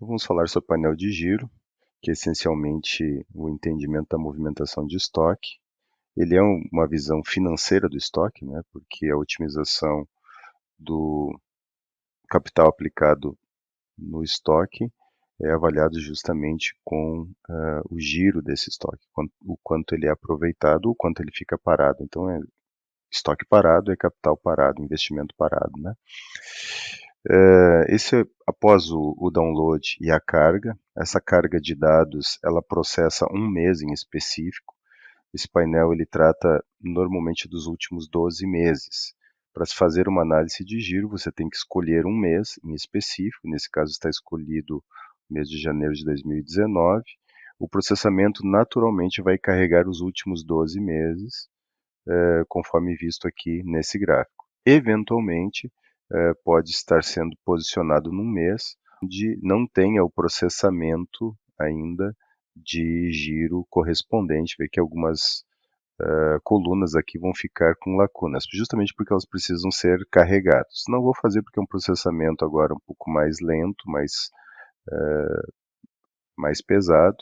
Então vamos falar sobre painel de giro, que é essencialmente o entendimento da movimentação de estoque. Ele é uma visão financeira do estoque, né, porque a otimização do capital aplicado no estoque é avaliado justamente com o giro desse estoque, o quanto ele é aproveitado, o quanto ele fica parado. Então, estoque parado é capital parado, investimento parado, né? Após o download e a carga, essa carga de dados, ela processa um mês em específico. Esse painel ele trata normalmente dos últimos 12 meses. Para se fazer uma análise de giro, você tem que escolher um mês em específico, nesse caso está escolhido o mês de janeiro de 2019. O processamento naturalmente vai carregar os últimos 12 meses, conforme visto aqui nesse gráfico. Eventualmente, pode estar sendo posicionado num mês onde não tenha o processamento ainda de giro correspondente, vê que algumas colunas aqui vão ficar com lacunas, justamente porque elas precisam ser carregadas. Não vou fazer porque é um processamento agora um pouco mais lento, mais pesado,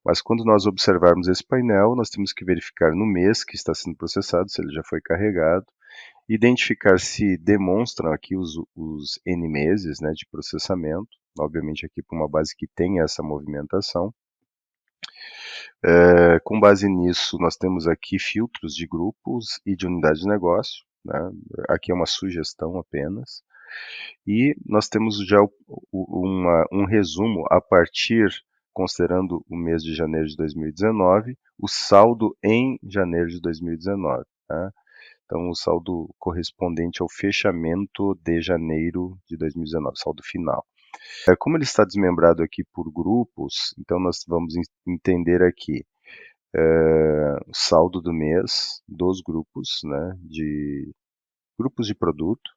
mas quando nós observarmos esse painel, nós temos que verificar no mês que está sendo processado, se ele já foi carregado, identificar se demonstram aqui os N meses, né, de processamento, obviamente aqui para uma base que tem essa movimentação. Com base nisso, nós temos aqui filtros de grupos e de unidade de negócio, né? Aqui é uma sugestão apenas. E nós temos já um resumo a partir, considerando o mês de janeiro de 2019, o saldo em janeiro de 2019. Tá? Então, o saldo correspondente ao fechamento de janeiro de 2019, saldo final. Como ele está desmembrado aqui por grupos, então nós vamos entender aqui o saldo do mês dos grupos, né, de grupos de produto,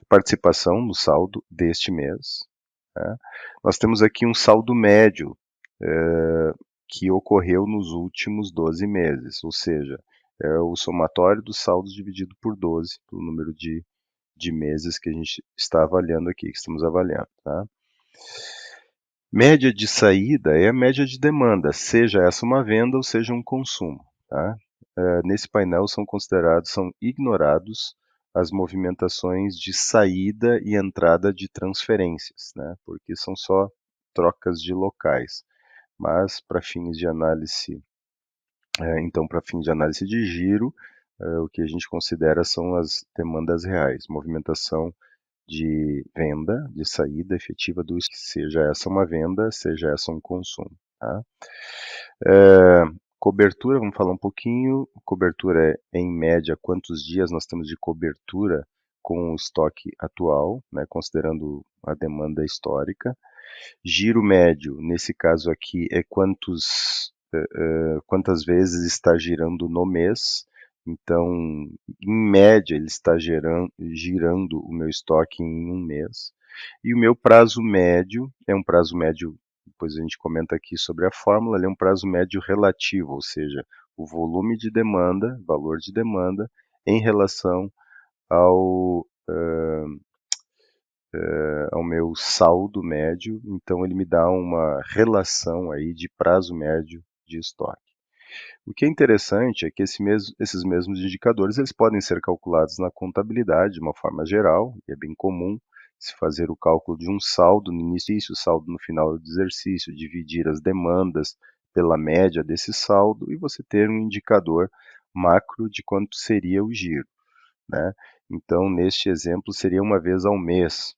participação no saldo deste mês. Né. Nós temos aqui um saldo médio que ocorreu nos últimos 12 meses, ou seja, é o somatório dos saldos dividido por 12, pelo número de meses que a gente está avaliando aqui, que estamos avaliando. Tá? Média de saída é a média de demanda, seja essa uma venda ou seja um consumo. Tá? Nesse painel são ignorados as movimentações de saída e entrada de transferências, né? Porque são só trocas de locais. Mas para fins de análise, então para fins de análise de giro, o que a gente considera são as demandas reais, movimentação de venda, de saída efetiva do seja essa uma venda, seja essa um consumo. Tá? Cobertura, vamos falar um pouquinho. Cobertura é, em média, quantos dias nós temos de cobertura com o estoque atual, né, considerando a demanda histórica. Giro médio, nesse caso aqui, é quantas vezes está girando no mês. Então, em média, ele está girando o meu estoque em um mês. E o meu prazo médio, é um prazo médio, depois a gente comenta aqui sobre a fórmula, ele é um prazo médio relativo, ou seja, o volume de demanda, valor de demanda, em relação ao, ao meu saldo médio. Então, ele me dá uma relação aí de prazo médio de estoque. O que é interessante é que esses mesmos indicadores eles podem ser calculados na contabilidade de uma forma geral, e é bem comum se fazer o cálculo de um saldo no início, saldo no final do exercício, dividir as demandas pela média desse saldo e você ter um indicador macro de quanto seria o giro. Né? Então, neste exemplo, seria uma vez ao mês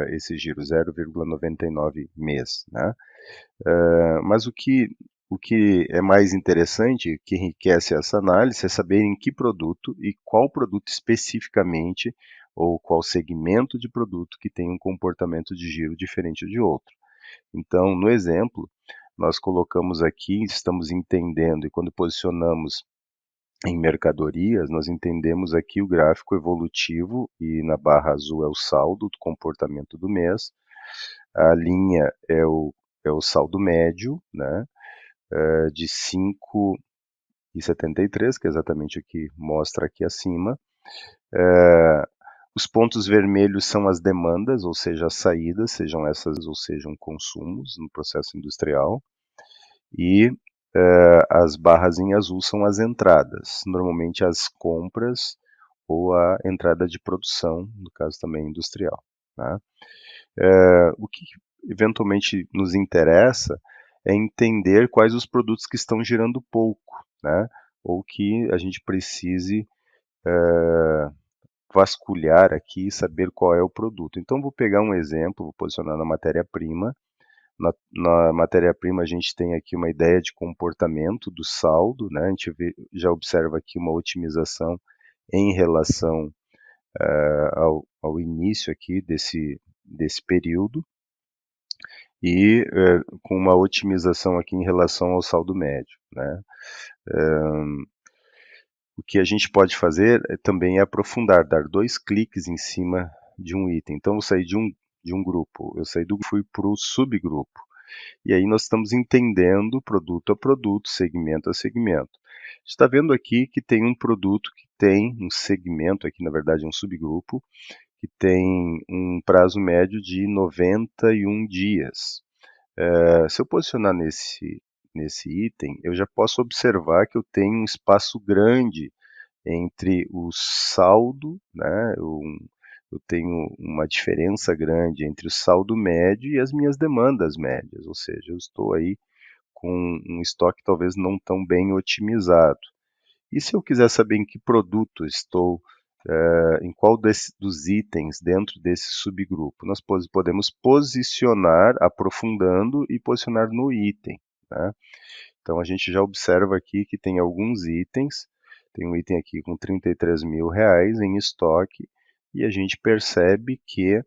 esse giro, 0,99 mês. Né? Mas o que é mais interessante, que enriquece essa análise, é saber em que produto e qual produto especificamente, ou qual segmento de produto que tem um comportamento de giro diferente de outro. Então, no exemplo, nós colocamos aqui, estamos entendendo, e quando posicionamos em mercadorias, nós entendemos aqui o gráfico evolutivo, e na barra azul é o saldo do comportamento do mês, a linha é o saldo médio, né, de 5,73, que é exatamente o que mostra aqui acima. Os pontos vermelhos são as demandas, ou seja, as saídas, sejam essas ou sejam consumos no processo industrial. E as barras em azul são as entradas, normalmente as compras ou a entrada de produção, no caso também industrial. Tá? O que eventualmente nos interessa é entender quais os produtos que estão girando pouco, né? Ou que a gente precise vasculhar aqui e saber qual é o produto. Então, vou pegar um exemplo, vou posicionar na matéria-prima. Na matéria-prima, a gente tem aqui uma ideia de comportamento do saldo, né? A gente já observa aqui uma otimização em relação ao início aqui desse período e com uma otimização aqui em relação ao saldo médio, né? O que a gente pode fazer também é aprofundar, dar 2 cliques em cima de um item. Então, eu saí de um grupo, eu saí do fui para o subgrupo. E aí nós estamos entendendo produto a produto, segmento a segmento. A gente está vendo aqui que tem um produto que tem um segmento, aqui na verdade é um subgrupo, que tem um prazo médio de 91 dias. Se eu posicionar nesse item, eu já posso observar que eu tenho um espaço grande entre o saldo, né, eu tenho uma diferença grande entre o saldo médio e as minhas demandas médias, ou seja, eu estou aí com um estoque talvez não tão bem otimizado. E se eu quiser saber em que produto estou, em qual dos itens dentro desse subgrupo, nós podemos posicionar, aprofundando e posicionar no item, né? Então a gente já observa aqui que tem alguns itens, tem um item aqui com R$ 33 mil em estoque, e a gente percebe que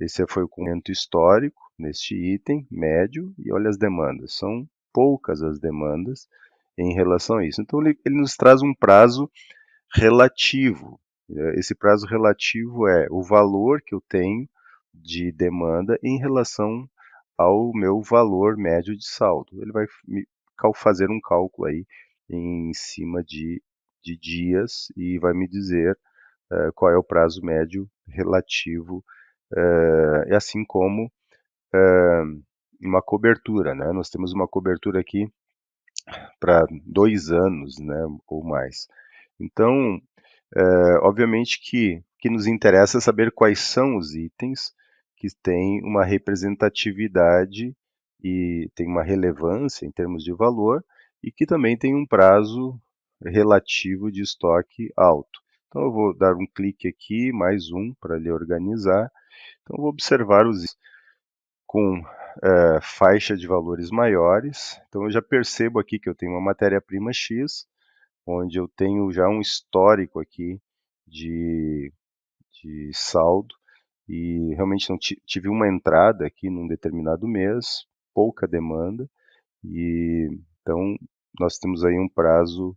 esse foi o momento histórico neste item médio, e olha as demandas, são poucas as demandas em relação a isso. Então ele nos traz um prazo relativo. Esse prazo relativo é o valor que eu tenho de demanda em relação ao meu valor médio de saldo. Ele vai fazer um cálculo aí em cima de dias e vai me dizer qual é o prazo médio relativo, assim como uma cobertura, né? Nós temos uma cobertura aqui para 2 anos, né, ou mais. Então, obviamente que nos interessa saber quais são os itens que têm uma representatividade e tem uma relevância em termos de valor e que também tem um prazo relativo de estoque alto. Então eu vou dar um clique aqui, mais um, para ele organizar. Então eu vou observar os itens com faixa de valores maiores. Então eu já percebo aqui que eu tenho uma matéria-prima X, onde eu tenho já um histórico aqui de, de saldo e realmente não tive uma entrada aqui num determinado mês, pouca demanda, e então nós temos aí um prazo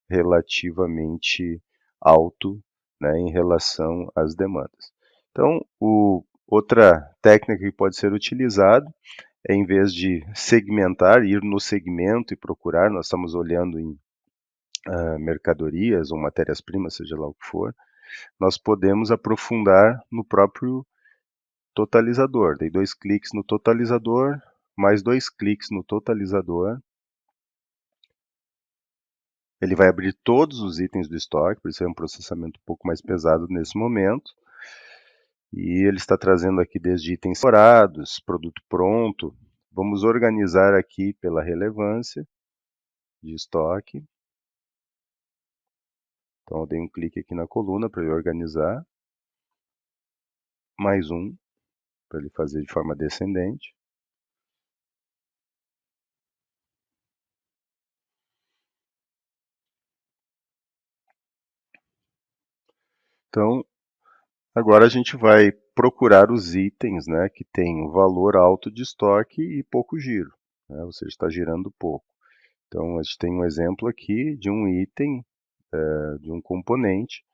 relativamente alto, né, em relação às demandas. Então, outra técnica que pode ser utilizada é, em vez de segmentar, ir no segmento e procurar, nós estamos olhando em mercadorias ou matérias-primas, seja lá o que for, nós podemos aprofundar no próprio totalizador. Dei 2 cliques no totalizador, mais 2 cliques no totalizador. Ele vai abrir todos os itens do estoque, por isso é um processamento um pouco mais pesado nesse momento. E ele está trazendo aqui desde itens separados, produto pronto. Vamos organizar aqui pela relevância de estoque. Então eu dei um clique aqui na coluna para ele organizar. Mais um, para ele fazer de forma descendente. Então, agora a gente vai procurar os itens, né, que têm um valor alto de estoque e pouco giro, né, ou seja, está girando pouco. Então, a gente tem um exemplo aqui de um item, de um componente,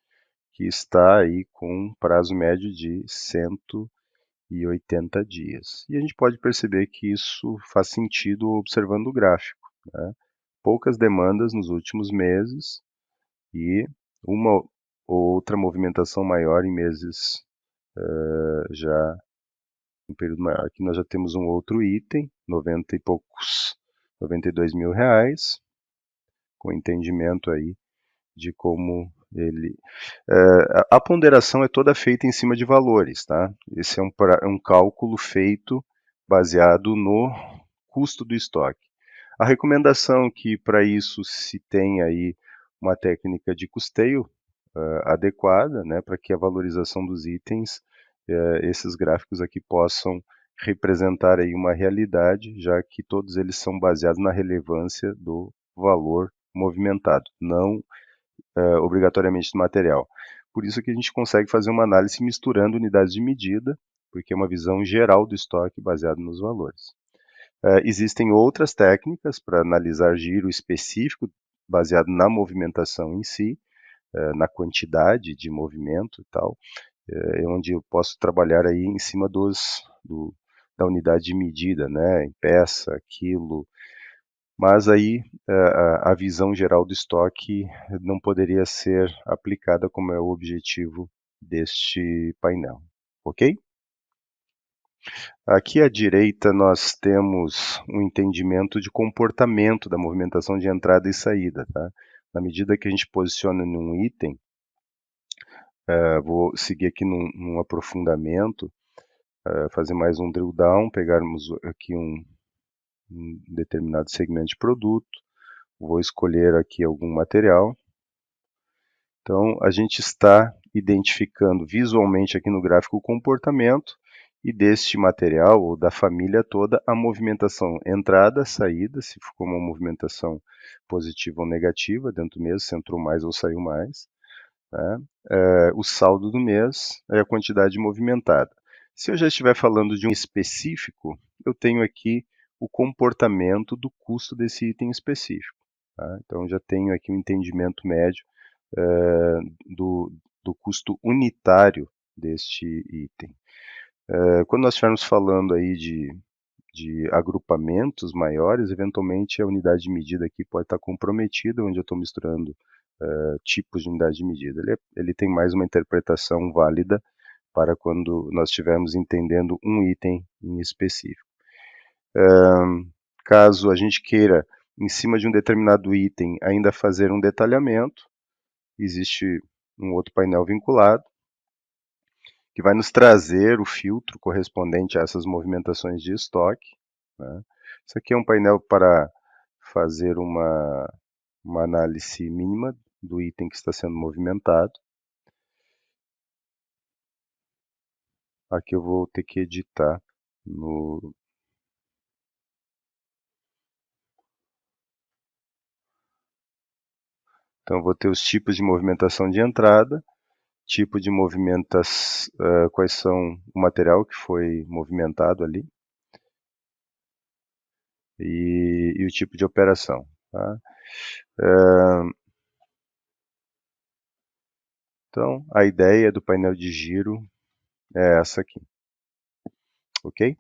que está aí com um prazo médio de 180 dias. E a gente pode perceber que isso faz sentido observando o gráfico, né? Poucas demandas nos últimos meses e uma outra movimentação maior em meses já um período maior. Aqui nós já temos um outro item, 90 e poucos, 92 mil reais, com entendimento aí de como ele... a ponderação é toda feita em cima de valores, tá? Esse é um cálculo feito baseado no custo do estoque. A recomendação que para isso se tem aí uma técnica de custeio adequada, né, para que a valorização dos itens, esses gráficos aqui possam representar aí uma realidade, já que todos eles são baseados na relevância do valor movimentado, não obrigatoriamente do material. Por isso que a gente consegue fazer uma análise misturando unidades de medida, porque é uma visão geral do estoque baseado nos valores. Existem outras técnicas para analisar giro específico baseado na movimentação em si, na quantidade de movimento e tal, onde eu posso trabalhar aí em cima da unidade de medida, né, em peça, quilo, mas aí a visão geral do estoque não poderia ser aplicada como é o objetivo deste painel, ok? Aqui à direita nós temos um entendimento de comportamento da movimentação de entrada e saída, tá? Na medida que a gente posiciona em um item, vou seguir aqui num aprofundamento, fazer mais um drill down, pegarmos aqui um determinado segmento de produto, vou escolher aqui algum material. Então, a gente está identificando visualmente aqui no gráfico o comportamento e deste material, ou da família toda, a movimentação entrada, saída, se for uma movimentação positiva ou negativa dentro do mês, se entrou mais ou saiu mais, né? O saldo do mês é a quantidade movimentada. Se eu já estiver falando de um específico, eu tenho aqui o comportamento do custo desse item específico. Tá? Então, já tenho aqui um entendimento médio do custo unitário deste item. Quando nós estivermos falando aí de agrupamentos maiores, eventualmente a unidade de medida aqui pode estar comprometida, onde eu estou misturando tipos de unidade de medida. Ele tem mais uma interpretação válida para quando nós estivermos entendendo um item em específico. Caso a gente queira, em cima de um determinado item, ainda fazer um detalhamento, existe um outro painel vinculado, que vai nos trazer o filtro correspondente a essas movimentações de estoque, né? Isso aqui é um painel para fazer uma análise mínima do item que está sendo movimentado. Aqui eu vou ter que editar no... Então eu vou ter os tipos de movimentação de entrada, tipo de movimentação, quais são o material que foi movimentado ali, e o tipo de operação. Tá? Então, a ideia do painel de giro é essa aqui, ok?